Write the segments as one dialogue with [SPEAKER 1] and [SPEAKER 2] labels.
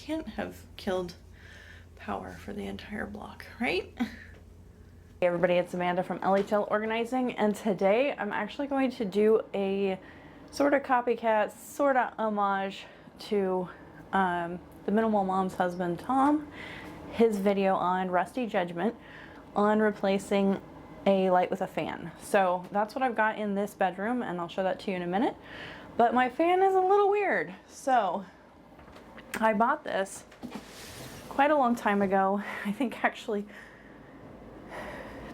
[SPEAKER 1] can't have killed power for the entire block, right? Hey everybody, it's Amanda from LHL Organizing, and today I'm actually going to do a sort of copycat, sort of homage to the Minimal Mom's husband, Tom, his video on Rusty Judgement on replacing a light with a fan. So that's what I've got in this bedroom, and I'll show that to you in a minute. But my fan is a little weird. So I bought this quite a long time ago. I think actually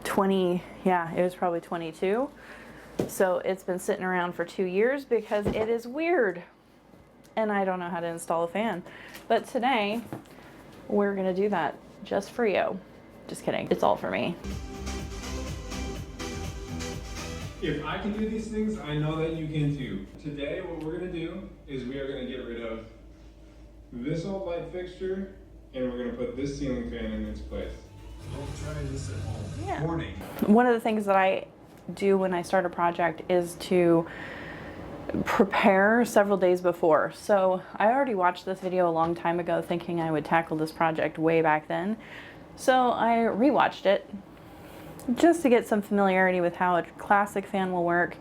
[SPEAKER 1] it was probably 22. So it's been sitting around for 2 years because it is weird and I don't know how to install a fan. But today we're gonna do that just for you. Just kidding, it's all for me.
[SPEAKER 2] If I can do these things, I know that you can too. Today what we're gonna do is we are gonna get rid of this old light fixture and we're gonna put this ceiling fan in its place.
[SPEAKER 3] Don't try this at home.
[SPEAKER 1] Yeah.
[SPEAKER 3] Warning.
[SPEAKER 1] One of the things that I do when I start a project is to prepare several days before. So I already watched this video a long time ago thinking I would tackle this project way back then. So I rewatched it just to get some familiarity with how a classic fan will work.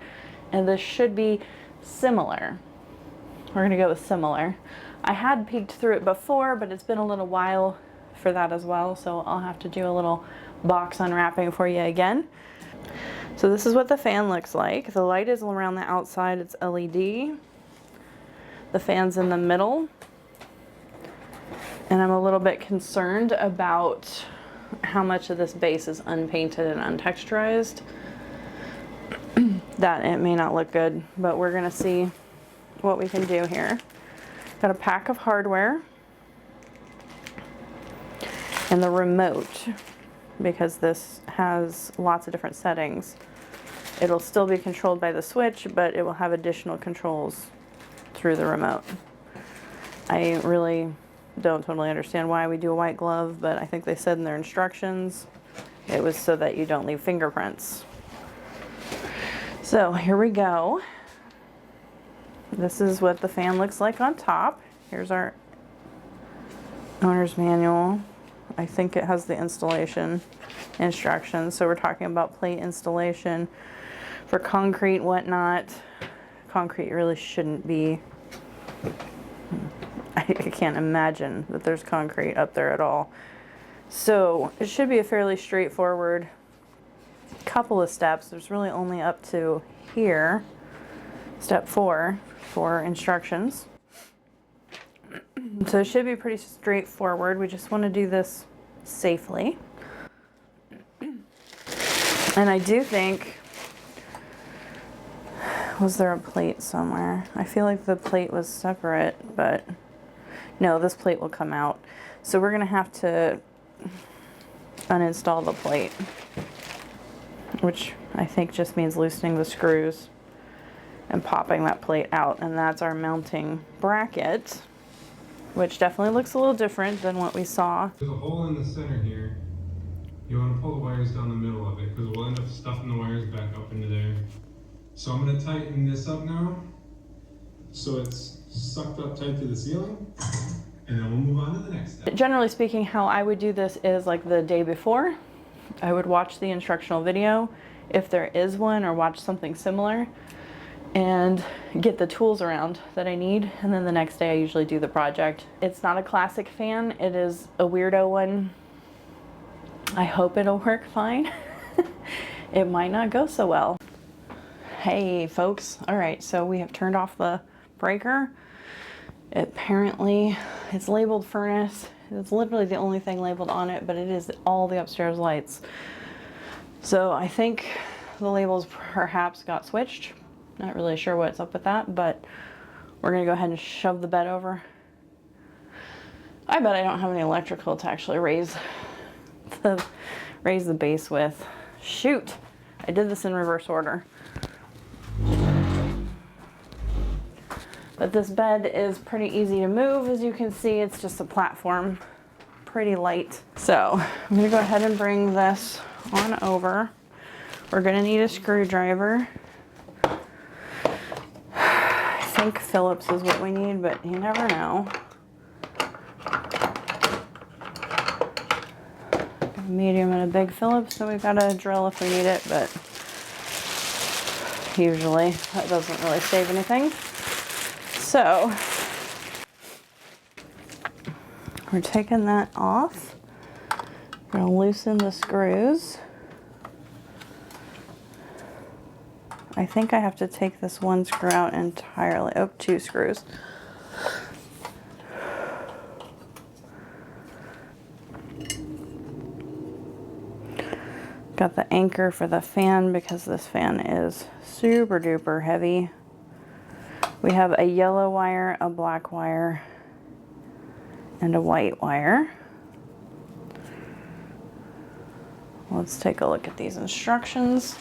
[SPEAKER 1] And this should be similar. We're gonna go with similar. I had peeked through it before, but it's been a little while for that as well, so I'll have to do a little box unwrapping for you again. So this is what the fan looks like. The light is around the outside, it's LED. The fan's in the middle. And I'm a little bit concerned about how much of this base is unpainted and untexturized. That it may not look good, but we're gonna see what we can do here. Got a pack of hardware and the remote, because this has lots of different settings. It'll still be controlled by the switch, but it will have additional controls through the remote. I really don't totally understand why we do a white glove, but I think they said in their instructions it was so that you don't leave fingerprints. So here we go. This is what the fan looks like on top. Here's our owner's manual. I think it has the installation instructions. So we're talking about plate installation for concrete, whatnot. Concrete really shouldn't be. I can't imagine that there's concrete up there at all. So it should be a fairly straightforward couple of steps. There's really only up to here, step 4 for instructions. So it should be pretty straightforward. We just want to do this safely. And I do think, was there a plate somewhere? I feel like the plate was separate, but no, this plate will come out. So we're gonna have to uninstall the plate, which I think just means loosening the screws and popping that plate out. And that's our mounting bracket, which definitely looks a little different than what we saw.
[SPEAKER 2] There's a hole in the center here. You want to pull the wires down the middle of it because we'll end up stuffing the wires back up into there. So I'm going to tighten this up now so it's sucked up tight to the ceiling, and then we'll move on to the next step.
[SPEAKER 1] Generally speaking, how I would do this is like the day before. I would watch the instructional video if there is one, or watch something similar, and get the tools around that I need, and then the next day I usually do the project. It's not a classic fan, it is a weirdo one. I hope it'll work fine. It might not go so well. Hey folks, all right, so we have turned off the breaker. Apparently it's labeled furnace. It's literally the only thing labeled on it, but it is all the upstairs lights. So I think the labels perhaps got switched. Not really sure what's up with that, but we're gonna go ahead and shove the bed over. I bet I don't have any electrical to actually raise the base with. Shoot, I did this in reverse order. But this bed is pretty easy to move. As you can see, it's just a platform, pretty light. So I'm gonna go ahead and bring this on over. We're gonna need a screwdriver. I think Phillips is what we need, but you never know. medium and a big Phillips, so we've got a drill if we need it, but usually that doesn't really save anything. So we're taking that off. We're gonna loosen the screws. I think I have to take this one screw out entirely. Oh, 2 screws. Got the anchor for the fan because this fan is super duper heavy. We have a yellow wire, a black wire, and a white wire. Let's take a look at these instructions.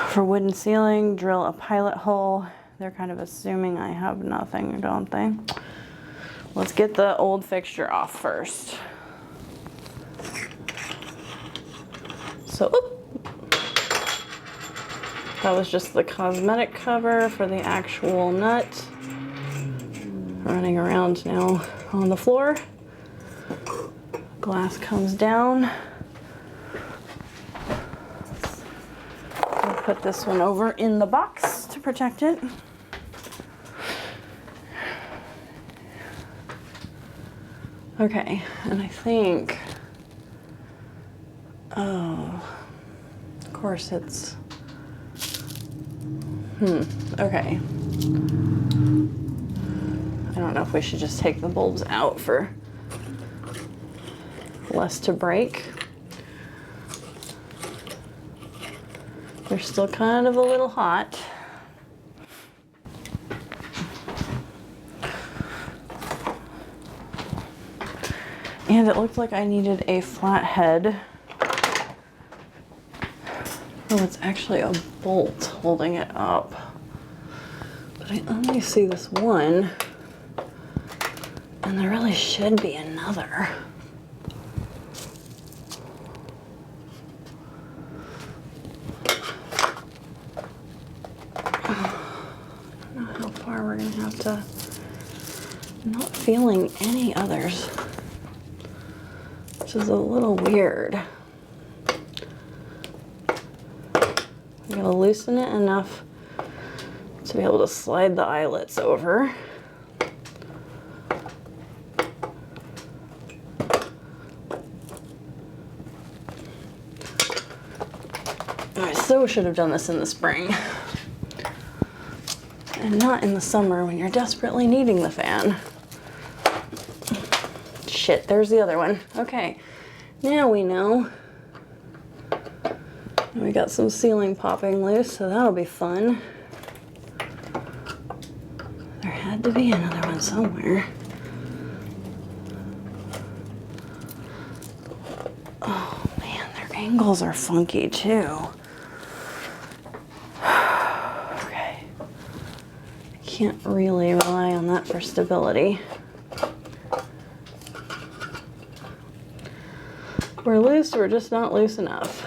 [SPEAKER 1] For wooden ceiling, drill a pilot hole. They're kind of assuming I have nothing, don't they? Let's get the old fixture off first. So, that was just the cosmetic cover for the actual nut. Running around now on the floor. Glass comes down. I'll put this one over in the box to protect it. Okay, and I think, oh, of course it's, okay. I don't know if we should just take the bulbs out for less to break. They're still kind of a little hot. And it looked like I needed a flat head. Oh, it's actually a bolt holding it up. But I only see this one. And there really should be another. I don't know how far we're gonna have to. I'm not feeling any others, which is a little weird. I'm gonna loosen it enough to be able to slide the eyelets over. I so should have done this in the spring and not in the summer when you're desperately needing the fan. Shit, there's the other one. Okay, now we know. And we got some ceiling popping loose, so that'll be fun. There had to be another one somewhere. Oh man, their angles are funky too. Okay. Can't really rely on that for stability. We're loose, we're just not loose enough.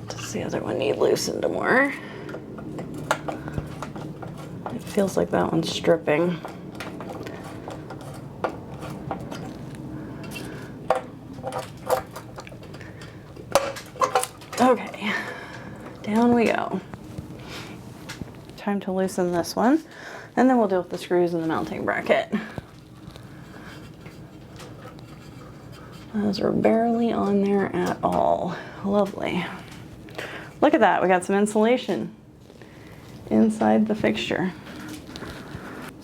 [SPEAKER 1] Does the other one need loosened more? It feels like that one's stripping. Okay, down we go. Time to loosen this one, and then we'll deal with the screws and the mounting bracket. Those are barely on there at all. Lovely. Look at that, we got some insulation inside the fixture.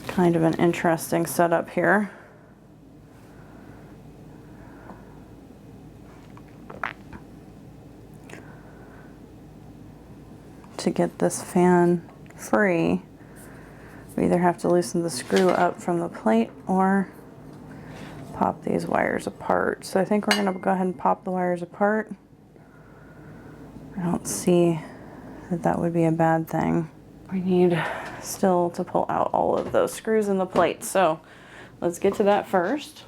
[SPEAKER 1] It's kind of an interesting setup here. To get this fan free, we either have to loosen the screw up from the plate or pop these wires apart. So I think we're gonna go ahead and pop the wires apart. I don't see that that would be a bad thing. We need still to pull out all of those screws in the plate. So let's get to that first.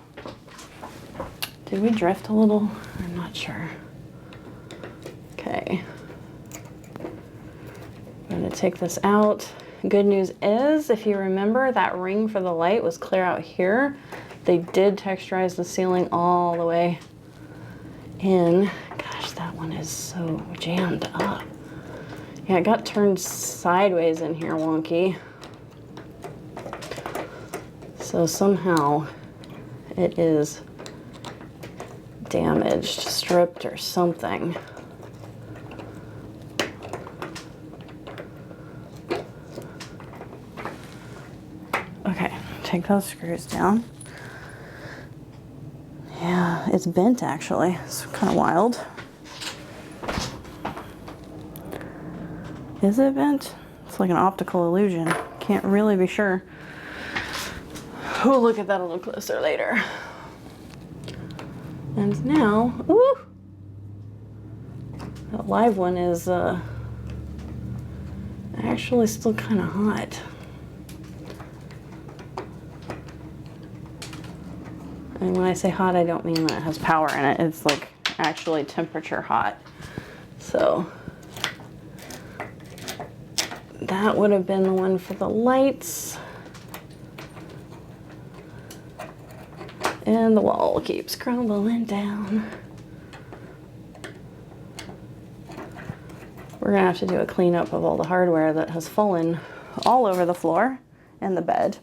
[SPEAKER 1] Did we drift a little? I'm not sure. Okay. gonna take this out. Good news is, if you remember, that ring for the light was clear out here. They did texturize the ceiling all the way in. Gosh, that one is so jammed up. Yeah, it got turned sideways in here, wonky. So somehow it is damaged, stripped, or something. Okay, take those screws down. Yeah, it's bent actually. It's kind of wild. Is it bent? It's like an optical illusion. Can't really be sure. We'll look at that a little closer later. And now, ooh, that live one is actually still kind of hot. And when I say hot, I don't mean that it has power in it. It's like actually temperature hot. So that would have been the one for the lights. And the wall keeps crumbling down. We're gonna have to do a cleanup of all the hardware that has fallen all over the floor and the bed.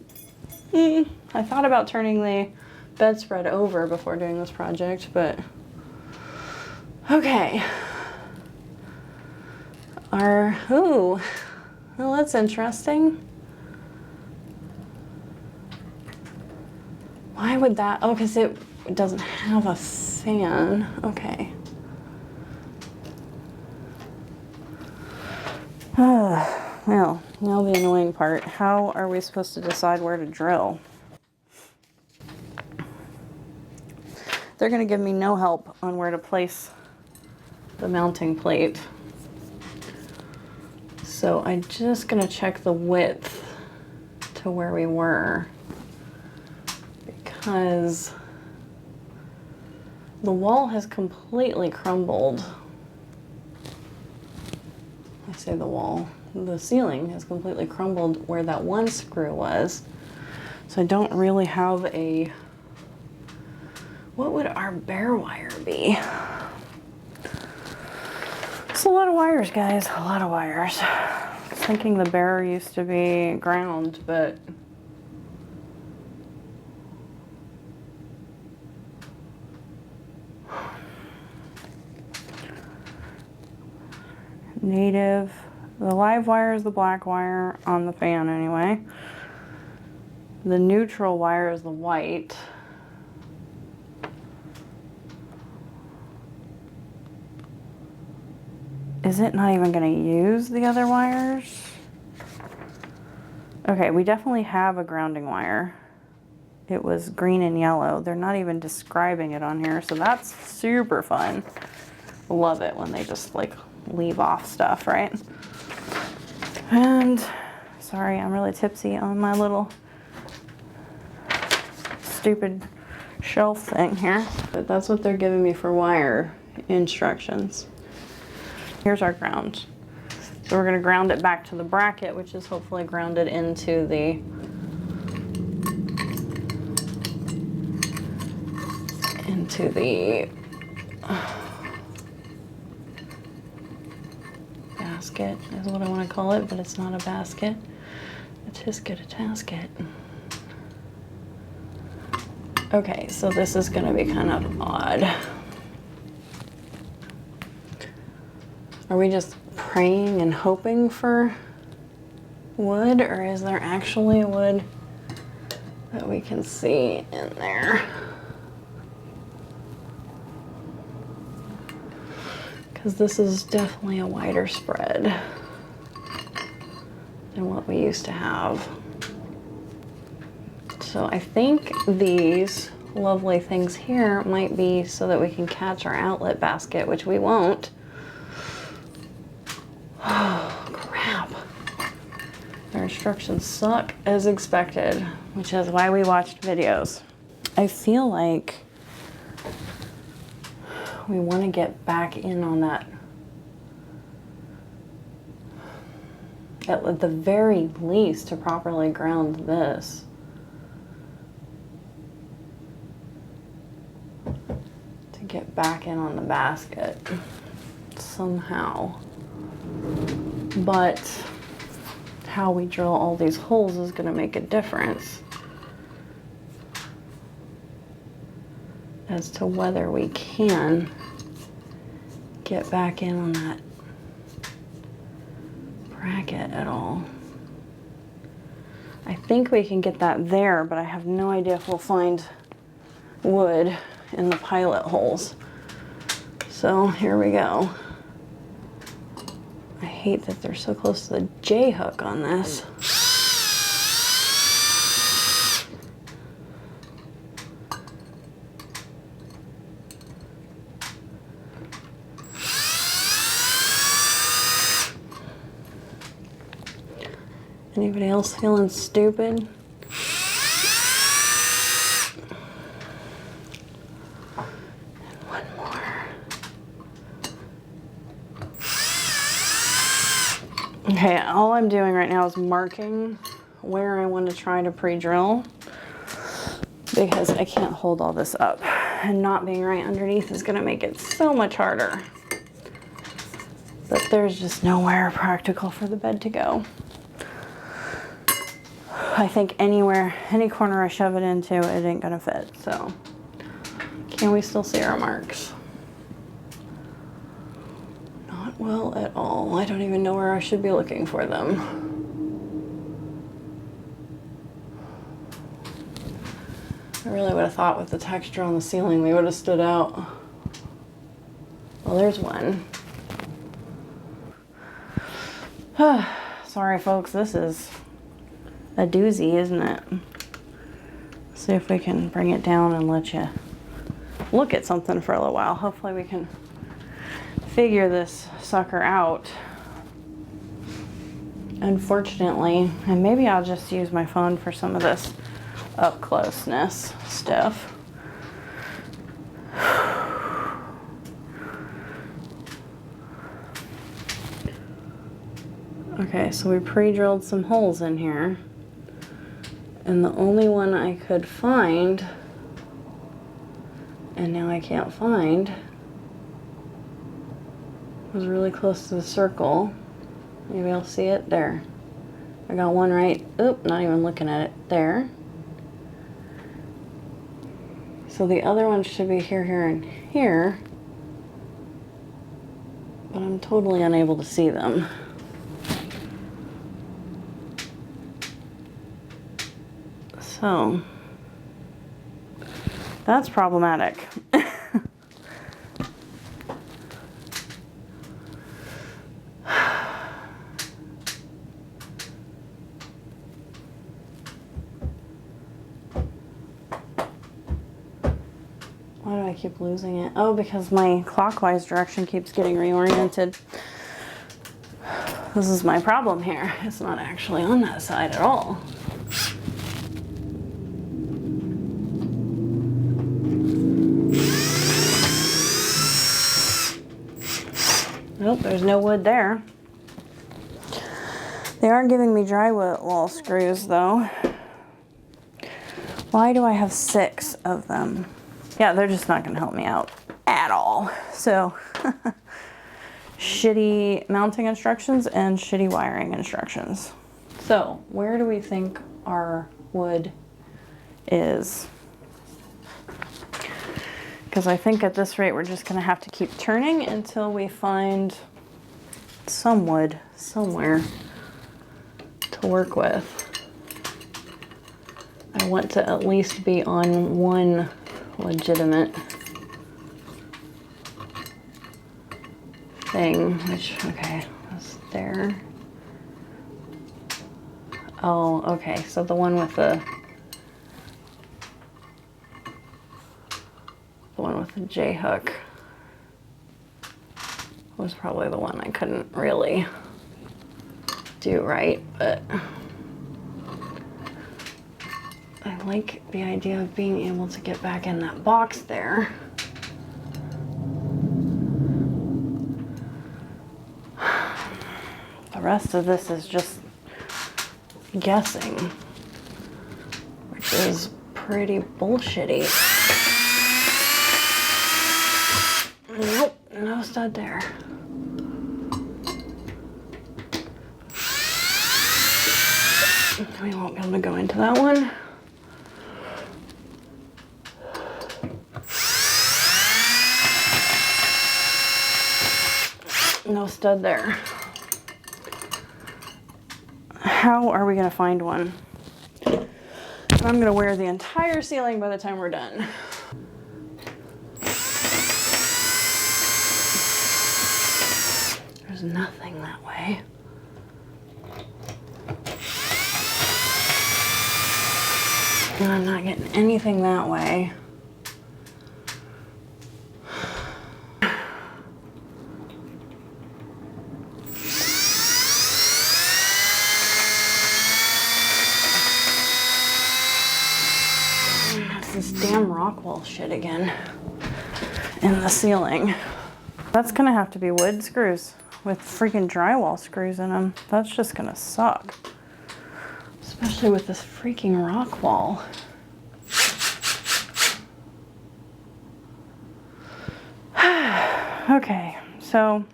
[SPEAKER 1] I thought about turning the bedspread over before doing this project, but okay. Ooh, well, that's interesting. Why would that? Oh, because it doesn't have a fan. Okay. Well, now the annoying part. How are we supposed to decide where to drill? They're going to give me no help on where to place the mounting plate. So I'm just going to check the width to where we were, because the wall has completely crumbled. I say the wall, the ceiling has completely crumbled where that one screw was. So I don't really have a, what would our bare wire be? It's a lot of wires, guys, a lot of wires. I was thinking the bare used to be ground, but native, the live wire is the black wire on the fan anyway. The neutral wire is the white. Is it not even going to use the other wires? Okay, we definitely have a grounding wire. It was green and yellow. They're not even describing it on here, so that's super fun. Love it when they just like leave off stuff, right? And sorry, I'm really tipsy on my little stupid shelf thing here. But that's what they're giving me for wire instructions. Here's our ground. So we're gonna ground it back to the bracket, which is hopefully grounded into the basket is what I want to call it, but it's not a basket. A tisket, a tasket. Okay, so this is going to be kind of odd. Are we just praying and hoping for wood, or is there actually wood that we can see in there? Because this is definitely a wider spread than what we used to have. So I think these lovely things here might be so that we can catch our outlet basket, which we won't. Oh, crap. Our instructions suck as expected, which is why we watched videos. I feel like we want to get back in on that. at the very least, to properly ground this. To get back in on the basket somehow. But how we drill all these holes is going to make a difference as to whether we can get back in on that bracket at all. I think we can get that there, but I have no idea if we'll find wood in the pilot holes. So here we go. I hate that they're so close to the J hook on this. Anybody else feeling stupid? And one more. Okay, all I'm doing right now is marking where I want to try to pre-drill because I can't hold all this up, and not being right underneath is going to make it so much harder. But there's just nowhere practical for the bed to go. I think anywhere, any corner I shove it into, it ain't gonna fit, so. Can we still see our marks? Not well at all. I don't even know where I should be looking for them. I really would have thought with the texture on the ceiling, they would have stood out. Well, there's one. Sorry folks, this is a doozy, isn't it? Let's see if we can bring it down and let you look at something for a little while. Hopefully we can figure this sucker out. Unfortunately, and maybe I'll just use my phone for some of this up closeness stuff. Okay, so we pre-drilled some holes in here. And the only one I could find, and now I can't find, was really close to the circle. Maybe I'll see it there. I got one right, oop, not even looking at it, there. So the other one should be here, here, and here, but I'm totally unable to see them. So, that's problematic. Why do I keep losing it? Oh, because my clockwise direction keeps getting reoriented. This is my problem here. It's not actually on that side at all. Nope, there's no wood there. They are giving me drywall screws though. Why do I have 6 of them? Yeah, they're just not gonna help me out at all. So, shitty mounting instructions and shitty wiring instructions. So, where do we think our wood is? Because I think at this rate, we're just gonna have to keep turning until we find some wood somewhere to work with. I want to at least be on one legitimate thing, which, okay, that's there. Oh, okay, so the one with the J hook was probably the one I couldn't really do right, but I like the idea of being able to get back in that box there. The rest of this is just guessing, which is pretty bullshitty. Nope, no stud there. We won't be able to go into that one. No stud there. How are we gonna find one? I'm gonna wear the entire ceiling by the time we're done. There's nothing that way. And I'm not getting anything that way. That's this damn rock wall shit again in the ceiling. That's gonna have to be wood screws with freaking drywall screws in them. That's just gonna suck. Especially with this freaking rock wall. Okay, so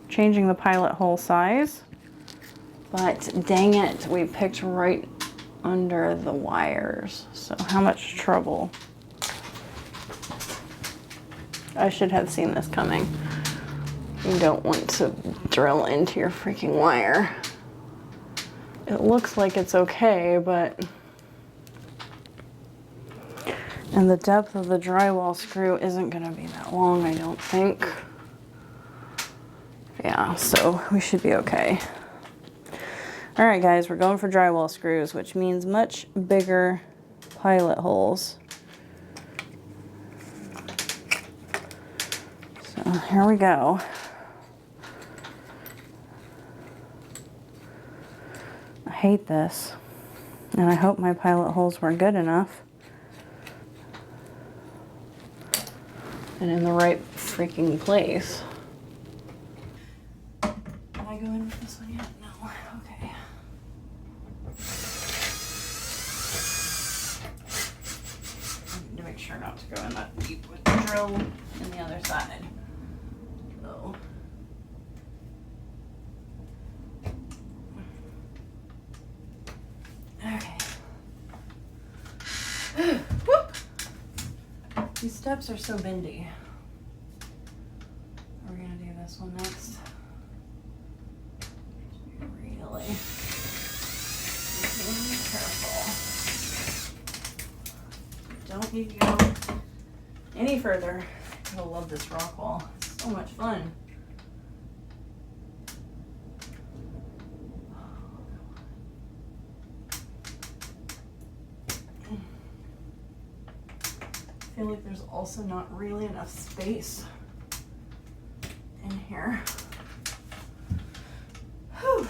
[SPEAKER 1] changing the pilot hole size, but dang it, we picked right under the wires. So how much trouble. I should have seen this coming. You don't want to drill into your freaking wire. It looks like it's okay, but... And the depth of the drywall screw isn't gonna be that long, I don't think. Yeah, so we should be okay. All right, guys, we're going for drywall screws, which means much bigger pilot holes. So here we go. I hate this, and I hope my pilot holes were good enough and in the right freaking place. Did I go in with this one yet? No. Okay. I need to make sure not to go in that deep with the drill in the other side. So. Okay. Whoop. These steps are so bendy. We're gonna do this one next. Really careful. Don't need to go any further. I love this rock wall. It's so much fun. I feel like there's also not really enough space in here. Whew.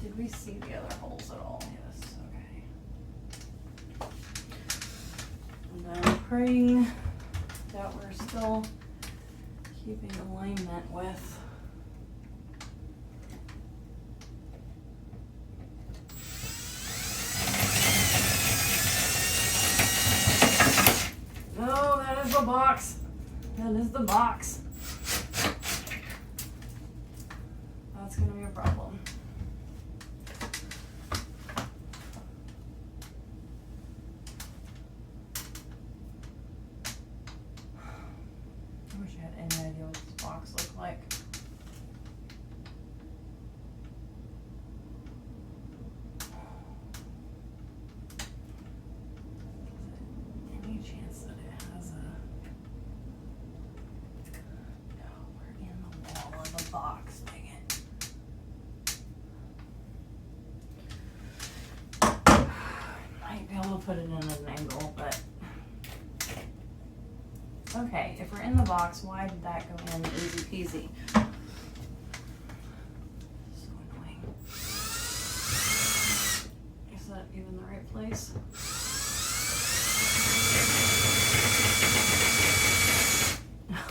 [SPEAKER 1] Did we see the other holes at all? Yes, okay. And I'm praying that we're still keeping alignment with the box. That is the box. That's gonna be a problem. I wish I had any idea what this box looked like. Any chance that it has a... No, we're in the wall of the box, dang it. Might be able to put it in at an angle, but... Okay, if we're in the box, why did that go in easy peasy? So annoying. Is that even the right place?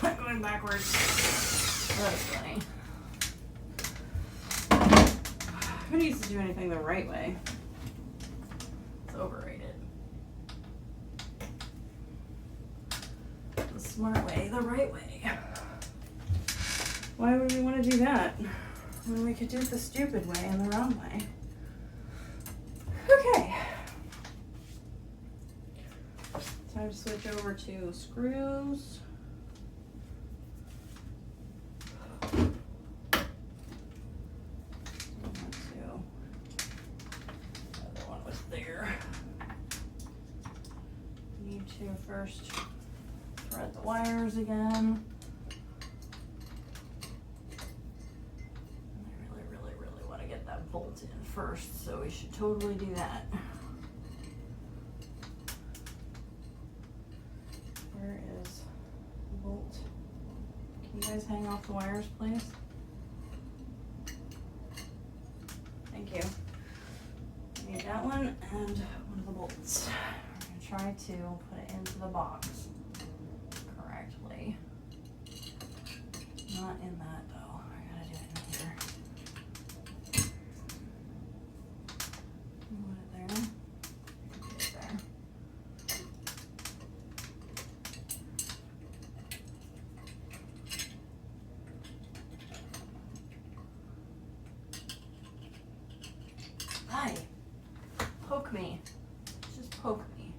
[SPEAKER 1] Going backwards. That's funny. Who needs to do anything the right way? It's overrated. The smart way, the right way. Why would we want to do that when we could do it the stupid way and the wrong way? Okay. Time to switch over to screws. First, thread the wires again. And I really want to get that bolt in first, so we should totally do that. Where is the bolt? Can you guys hang off the wires, please? Thank you. I need that one and one of the bolts. Try to put it into the box correctly. Not in that though. I gotta do it in here. Put it there. Put it there. Hi. Poke me. Just poke me.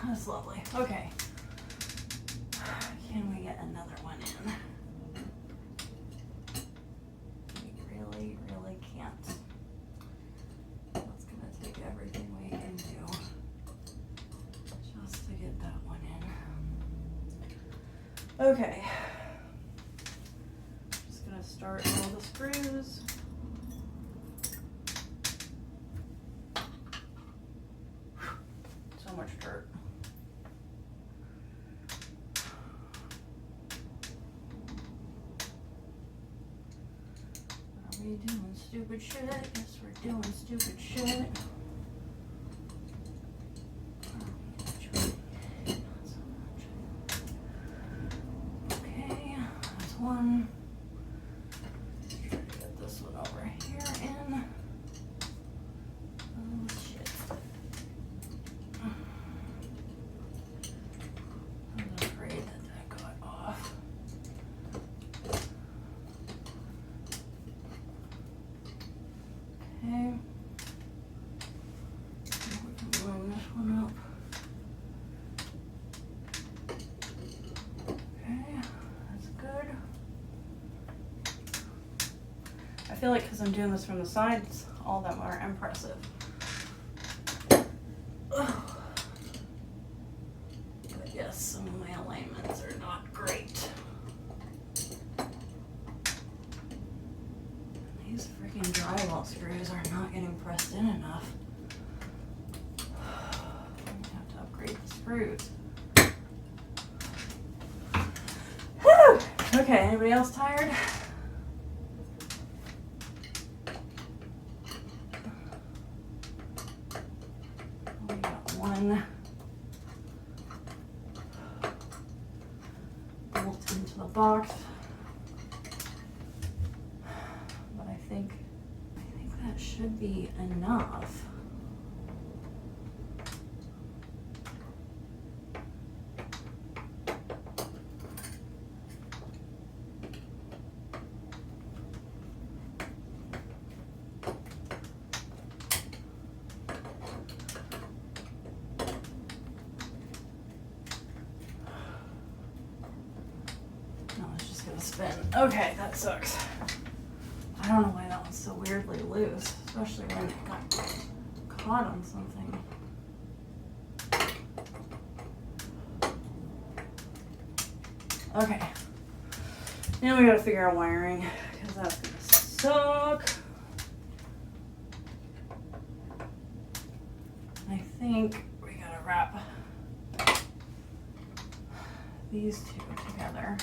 [SPEAKER 1] That's lovely. Okay. Can we get another one in? We really can't. That's gonna take everything we can do just to get that one in. Okay. Just gonna start all the screws. So much dirt. We doing stupid shit? Yes, we're doing stupid shit. Okay, that's one. Try to get this one over here in. Oh shit. I'm afraid that got off. Okay. We can warm this one up. Okay, that's good. I feel like because I'm doing this from the sides, all that more impressive. But yes, some of my alignments are not great. These freaking drywall screws are not getting pressed in enough. I'm gonna have to upgrade the screws. Whew! Okay, anybody else tired? We got one bolt into the box. I think that should be enough. No, it's just gonna spin. Okay, that sucks. I don't know why that one's so weirdly loose, especially when it got caught on something. Okay. Now we gotta figure out wiring, because that's gonna suck. I think we wrap these two together.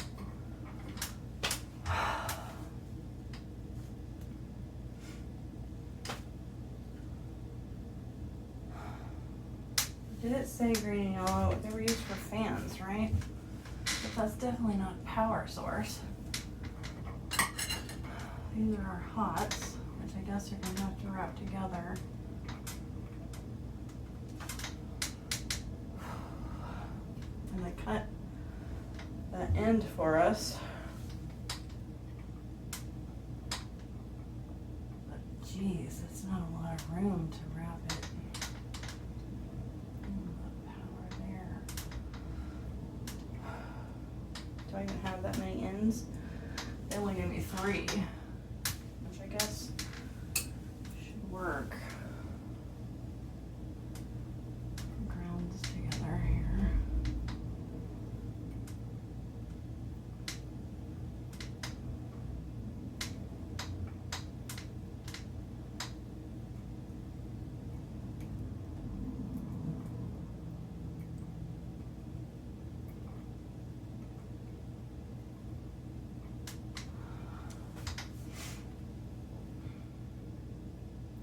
[SPEAKER 1] Did it say green and yellow? They were used for fans, right? But that's definitely not a power source. These are our hots, which I guess you're gonna have to wrap together. And they cut that end for us. But geez, that's not a lot of room to wrap it. Power there. Do I even have that many ends? They only gave me 3, which I guess should work. Grounds together here.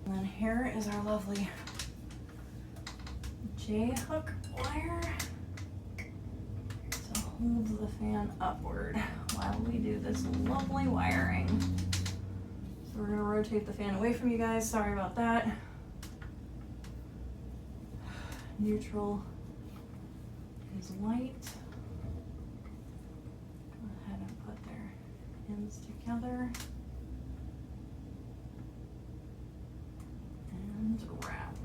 [SPEAKER 1] And then here is our lovely J-hook wire to hold the fan upward while we do this lovely wiring. So we're gonna rotate the fan away from you guys. Sorry about that. Neutral is white. Go ahead and put their ends together. And wrap.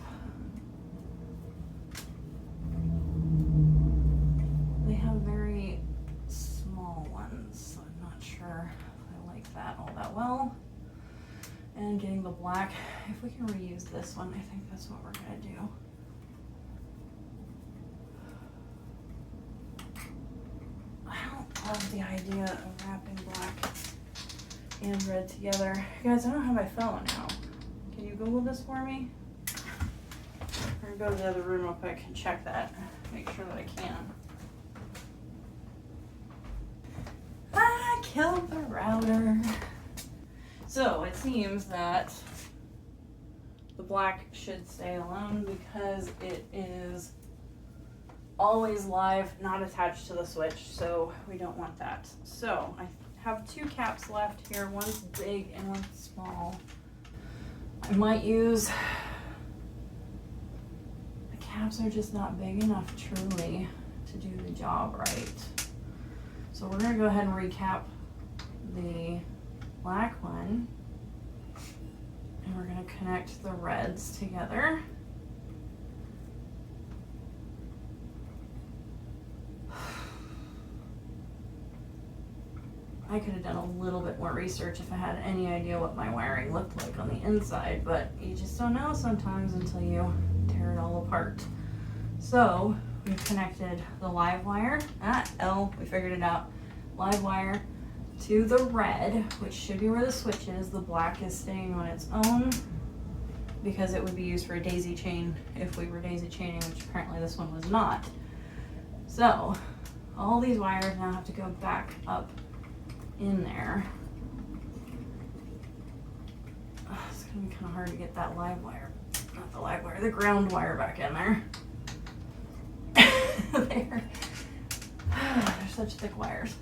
[SPEAKER 1] They have very small ones, so I'm not sure if I like that all that well. And getting the black, if we can reuse this one, I think that's what we're gonna do. I don't love the idea of wrapping black and red together. Guys, I don't have my phone now. Can you Google this for me? Or go to the other room real quick and check that. Make sure that I can. I killed the router. So it seems that the black should stay alone because it is always live, not attached to the switch, so we don't want that. So I have 2 caps left here. One's big and one's small. I might use, the caps are just not big enough truly to do the job right. So we're gonna go ahead and recap the black one and we're gonna connect the reds together. I could have done a little bit more research if I had any idea what my wiring looked like on the inside, but you just don't know sometimes until you tear it all apart. So we've connected the live wire, we figured it out, live wire to the red, which should be where the switch is. The black is staying on its own because it would be used for a daisy chain if we were daisy chaining, which apparently this one was not. So all these wires now have to go back up in there. It's gonna be kind of hard to get that live wire, not the live wire, the ground wire back in there. They're such thick wires.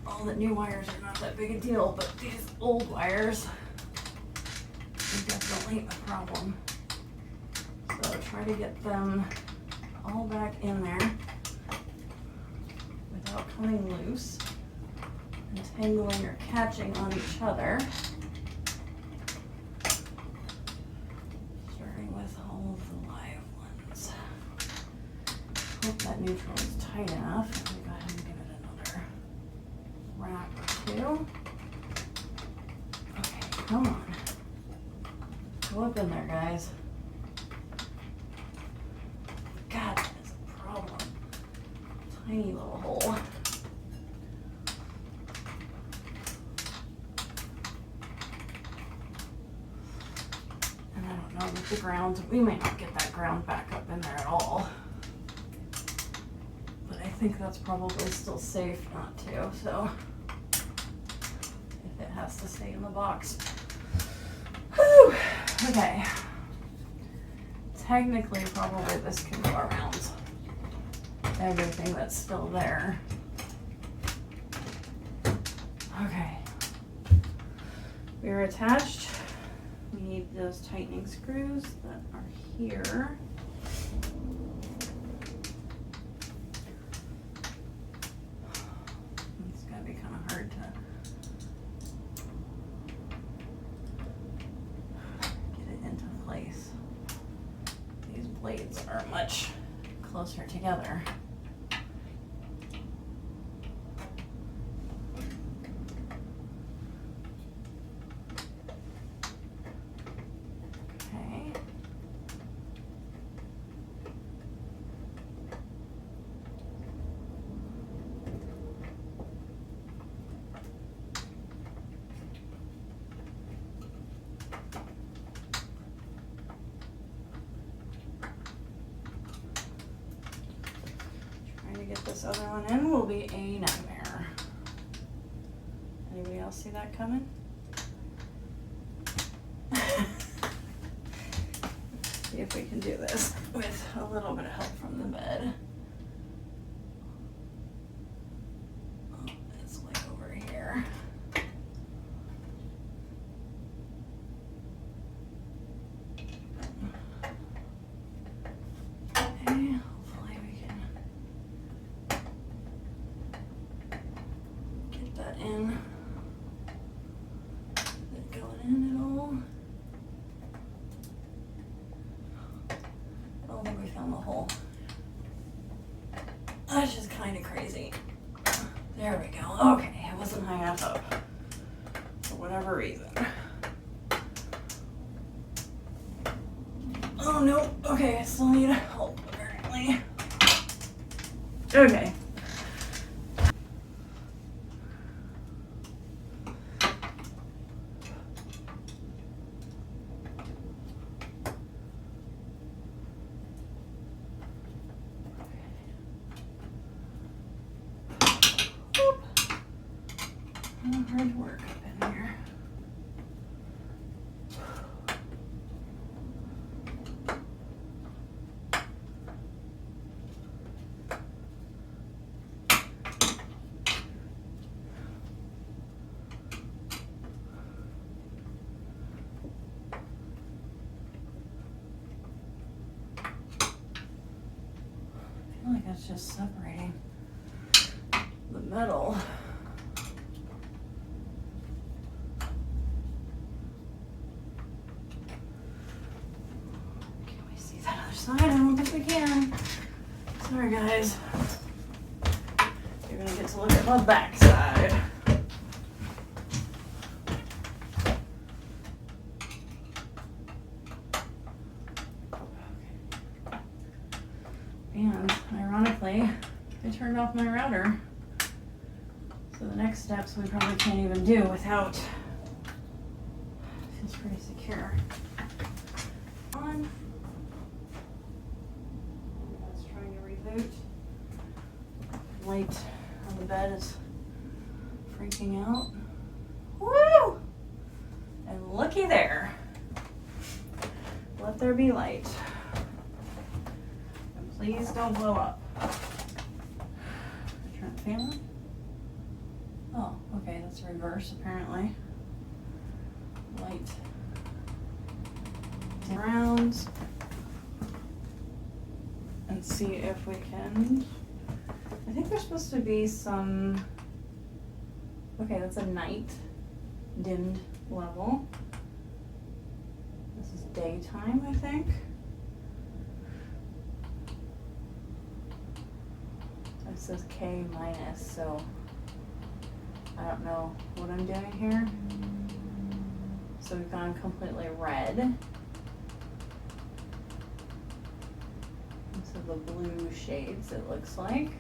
[SPEAKER 1] All the new wires are not that big a deal, but these old wires are definitely a problem. So try to get them all back in there without coming loose, entangling or catching on each other. Starting with all of the live ones. Hope that neutral is tight enough. I'm gonna go ahead and give it another wrap or 2. Okay, come on. Go up in there, guys. God, that is a problem. Tiny little hole. And I don't with the ground. We may not get that ground back up in there at all. But I think that's probably still safe not to, so if it has to stay in the box. Whew. Okay. Technically, probably this can go around everything that's still there. Okay. We're attached. We need those tightening screws that are here. It's gonna be kind of hard to get it into place. These blades are much closer together. Okay. Trying to get this other one in will be a nightmare. Anybody else see that coming? See if we can do this with a little bit of help from the bed. Oh, it's like over here. Okay, hopefully we can get that in. Is it going in at all? I don't think we found the hole. That's just kind of crazy. There we go. Okay, it wasn't high enough up for whatever reason. Oh no. Okay, I still need help apparently. Okay. Hard work up in here. I feel like that's just separating the metal. Side, I don't think we can. Sorry guys. You're gonna get to look at my back side. And ironically, I turned off my router. So the next steps we probably can't even do without. Feels pretty secure. On. Light on the bed is freaking out. Woo! And looky there. Let there be light. And please don't blow up. Turn the fan on. Oh, okay, that's reverse apparently. Light around. And see if we can. I think there's supposed to be some. Okay, that's a night dimmed level. This is daytime, I think. It says K minus, so I don't know what I'm doing here. So we've gone completely red. Into the blue shades, it looks like.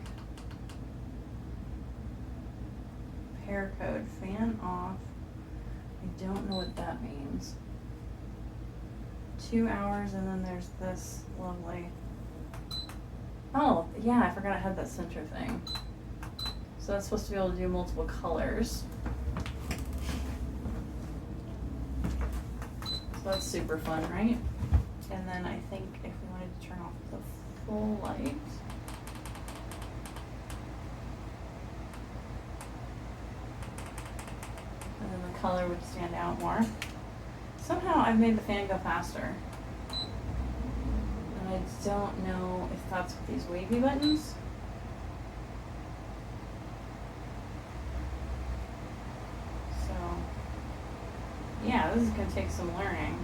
[SPEAKER 1] Pair code, fan off. I don't know what that means. 2 hours, and then there's this lovely, oh yeah, I forgot I had that center thing. So that's supposed to be able to do multiple colors. So that's super fun, right? And then I think if we wanted to turn off the full light, and then the color would stand out more. Somehow I've made the fan go faster. And I don't know if that's with these wavy buttons. So, yeah, this is gonna take some learning.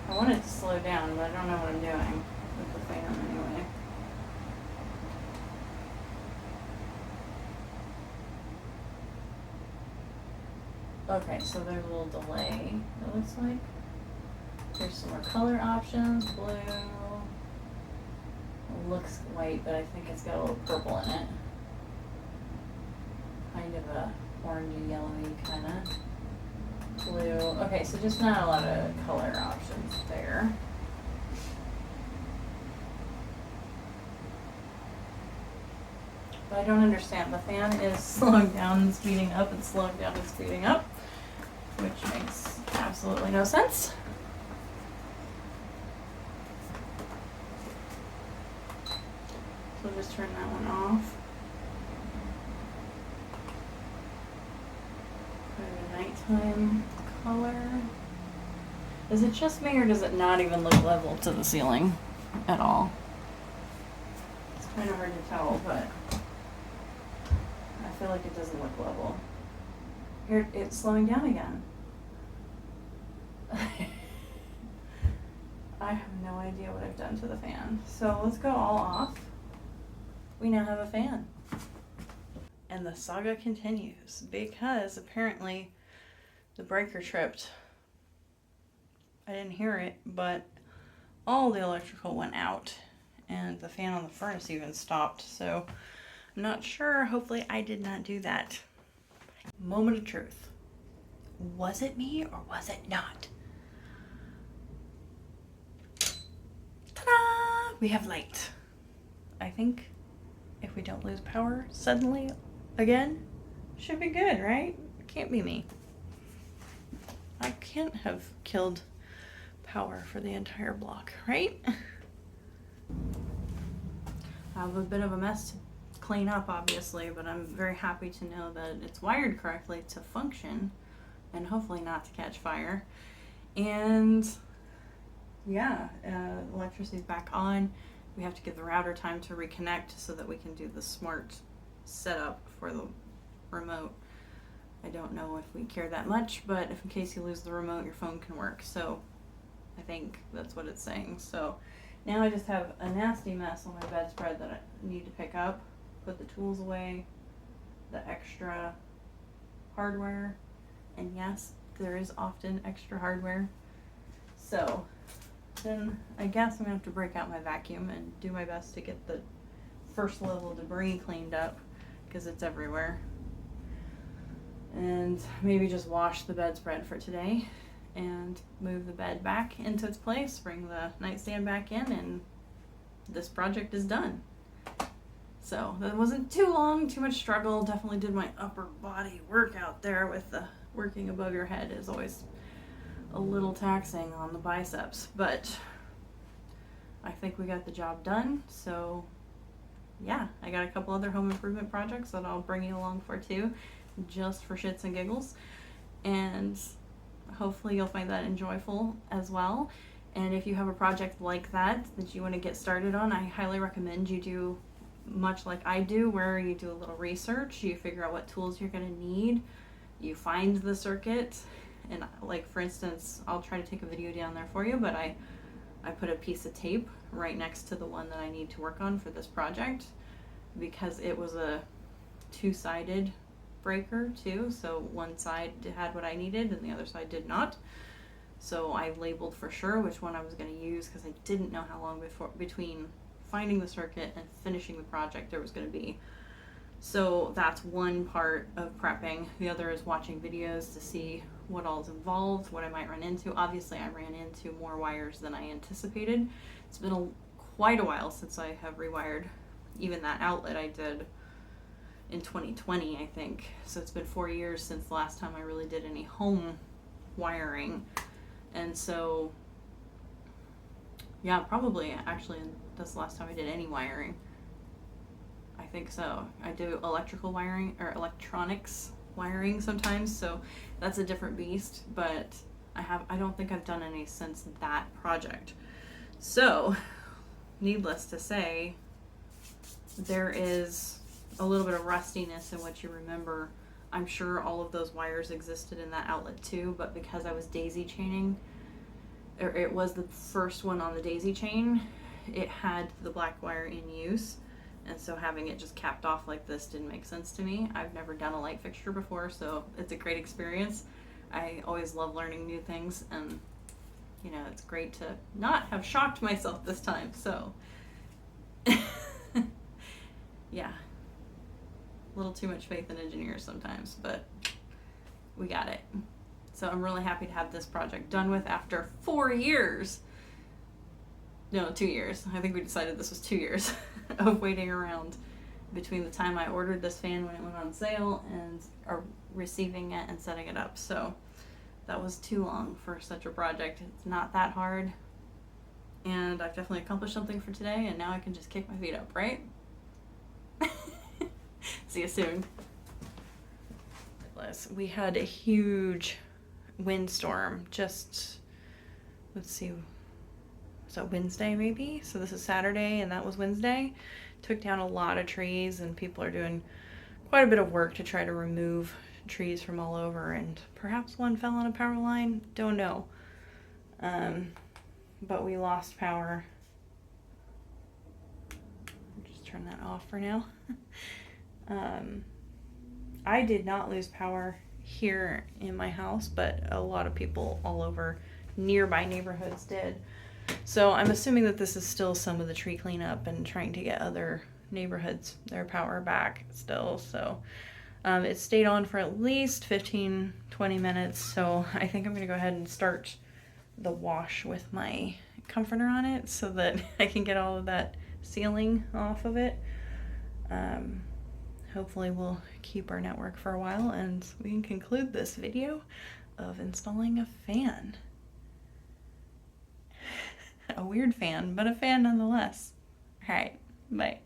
[SPEAKER 1] I want it to slow down, but I don't know what I'm doing with the fan anyway. Okay, so there's a little delay, it looks like. There's some more color options, blue. It looks white, but I think it's got a little purple in it. Kind of a orangey, yellowy kind of blue. Okay, so just not a lot of color options there. But I don't understand. The fan is slowing down and speeding up and slowing down and speeding up, which makes absolutely no sense. So just turn that one off. Put in a nighttime color. Is it just me, or does it not even look level to the ceiling at all? It's kind of hard to tell, but I feel like it doesn't look level. Here, it's slowing down again. I have no idea what I've done to the fan. So let's go all off. We now have a fan. And the saga continues because apparently the breaker tripped. I didn't hear it, but all the electrical went out and the fan on the furnace even stopped. So I'm not sure. Hopefully I did not do that. Moment of truth. Was it me or was it not? Ta-da! We have light. I think if we don't lose power suddenly again, should be good, right? It can't be me. I can't have killed power for the entire block, right? I have a bit of a mess to clean up, obviously, but I'm very happy to know that it's wired correctly to function and hopefully not to catch fire. And yeah, electricity's back on. We have to give the router time to reconnect so that we can do the smart setup for the remote. I don't know if we care that much, but if in case you lose the remote, your phone can work. So I think that's what it's saying. So now I just have a nasty mess on my bedspread that I need to pick up, put the tools away, the extra hardware, and yes, there is often extra hardware. So then I guess I'm gonna have to break out my vacuum and do my best to get the first level debris cleaned up because it's everywhere. And maybe just wash the bedspread for today and move the bed back into its place, bring the nightstand back in, and this project is done. So that wasn't too long, too much struggle. Definitely did my upper body workout there with the working above your head is always a little taxing on the biceps, but I think we got the job done. So yeah, I got a couple other home improvement projects that I'll bring you along for too, just for shits and giggles, and hopefully you'll find that enjoyable as well. And if you have a project like that you want to get started on, I highly recommend you do much like I do, where you do a little research, you figure out what tools you're going to need, you find the circuit. And like, for instance, I'll try to take a video down there for you, but I put a piece of tape right next to the one that I need to work on for this project because it was a two-sided breaker too. So one side had what I needed and the other side did not. So I labeled for sure which one I was going to use because I didn't know how long between finding the circuit and finishing the project there was going to be. So that's one part of prepping. The other is watching videos to see what all's involved, what I might run into. Obviously, I ran into more wires than I anticipated. It's been quite a while since I have rewired even that outlet I did in 2020, I think. So it's been 4 years since the last time I really did any home wiring. And so, yeah, probably actually that's the last time I did any wiring. I think so. I do electrical wiring or electronics wiring sometimes, so that's a different beast, but I don't think I've done any since that project. So, needless to say, there is a little bit of rustiness in what you remember. I'm sure all of those wires existed in that outlet too, but because I was daisy chaining, or it was the first one on the daisy chain, it had the black wire in use. And so having it just capped off like this didn't make sense to me. I've never done a light fixture before, so it's a great experience. I always love learning new things, and you know, it's great to not have shocked myself this time. So yeah, a little too much faith in engineers sometimes, but we got it. So I'm really happy to have this project done with after 4 years. No, 2 years. I think we decided this was 2 years of waiting around between the time I ordered this fan when it went on sale and receiving it and setting it up. So that was too long for such a project. It's not that hard. And I've definitely accomplished something for today, and now I can just kick my feet up, right? See you soon. We had a huge windstorm just, let's see, so Wednesday maybe? So this is Saturday and that was Wednesday. Took down a lot of trees, and people are doing quite a bit of work to try to remove trees from all over, and perhaps one fell on a power line, don't know. But we lost power. Just turn that off for now. I did not lose power here in my house, but a lot of people all over nearby neighborhoods did. So I'm assuming that this is still some of the tree cleanup and trying to get other neighborhoods their power back still. So it stayed on for at least 15-20 minutes. So I think I'm going to go ahead and start the wash with my comforter on it so that I can get all of that sealing off of it. Hopefully we'll keep our network for a while, and we can conclude this video of installing a fan. A weird fan, but a fan nonetheless. All right, bye.